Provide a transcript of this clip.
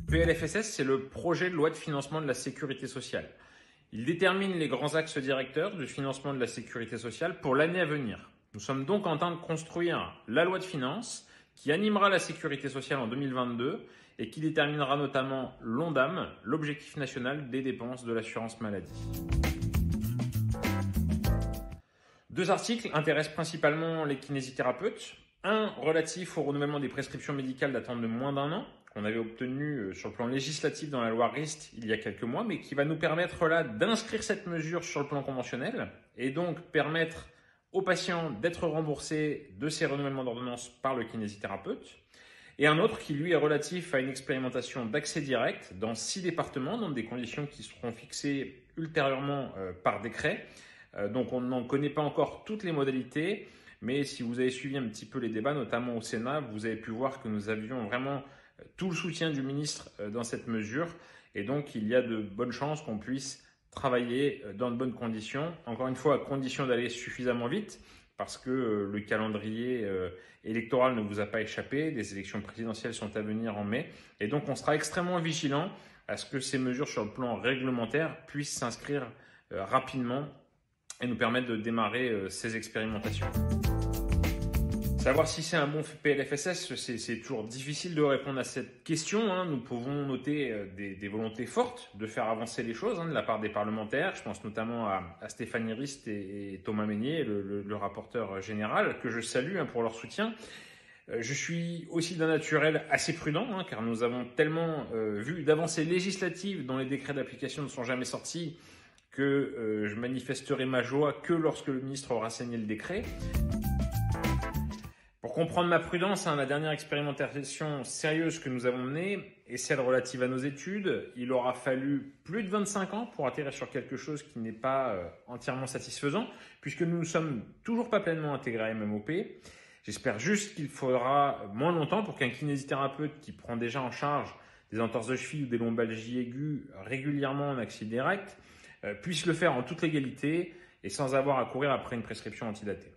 PLFSS, c'est le projet de loi de financement de la sécurité sociale. Il détermine les grands axes directeurs du financement de la sécurité sociale pour l'année à venir. Nous sommes donc en train de construire la loi de finances qui animera la sécurité sociale en 2022 et qui déterminera notamment l'ONDAM, l'objectif national des dépenses de l'assurance maladie. Deux articles intéressent principalement les kinésithérapeutes. Un relatif au renouvellement des prescriptions médicales datant de moins d'1 an, qu'on avait obtenu sur le plan législatif dans la loi RIST il y a quelques mois, mais qui va nous permettre là d'inscrire cette mesure sur le plan conventionnel et donc permettre aux patients d'être remboursés de ces renouvellements d'ordonnance par le kinésithérapeute. Et un autre qui lui est relatif à une expérimentation d'accès direct dans 6 départements, dans des conditions qui seront fixées ultérieurement par décret. Donc on n'en connaît pas encore toutes les modalités, mais si vous avez suivi un petit peu les débats, notamment au Sénat, vous avez pu voir que nous avions vraiment tout le soutien du ministre dans cette mesure. Et donc il y a de bonnes chances qu'on puisse travailler dans de bonnes conditions. Encore une fois, à condition d'aller suffisamment vite, parce que le calendrier électoral ne vous a pas échappé. Des élections présidentielles sont à venir en mai. Et donc on sera extrêmement vigilant à ce que ces mesures sur le plan réglementaire puissent s'inscrire rapidement et nous permettre de démarrer ces expérimentations. Savoir si c'est un bon PLFSS, c'est toujours difficile de répondre à cette question. Nous pouvons noter des volontés fortes de faire avancer les choses de la part des parlementaires. Je pense notamment à Stéphanie Rist et Thomas Mesnier, le rapporteur général, que je salue pour leur soutien. Je suis aussi d'un naturel assez prudent, car nous avons tellement vu d'avancées législatives dont les décrets d'application ne sont jamais sortis que je manifesterai ma joie que lorsque le ministre aura signé le décret. Pour comprendre ma prudence, la dernière expérimentation sérieuse que nous avons menée est celle relative à nos études. Il aura fallu plus de 25 ans pour atterrir sur quelque chose qui n'est pas entièrement satisfaisant, puisque nous ne sommes toujours pas pleinement intégrés à MMOP. J'espère juste qu'il faudra moins longtemps pour qu'un kinésithérapeute qui prend déjà en charge des entorses de cheville ou des lombalgies aiguës régulièrement en accès direct puisse le faire en toute légalité et sans avoir à courir après une prescription antidatée.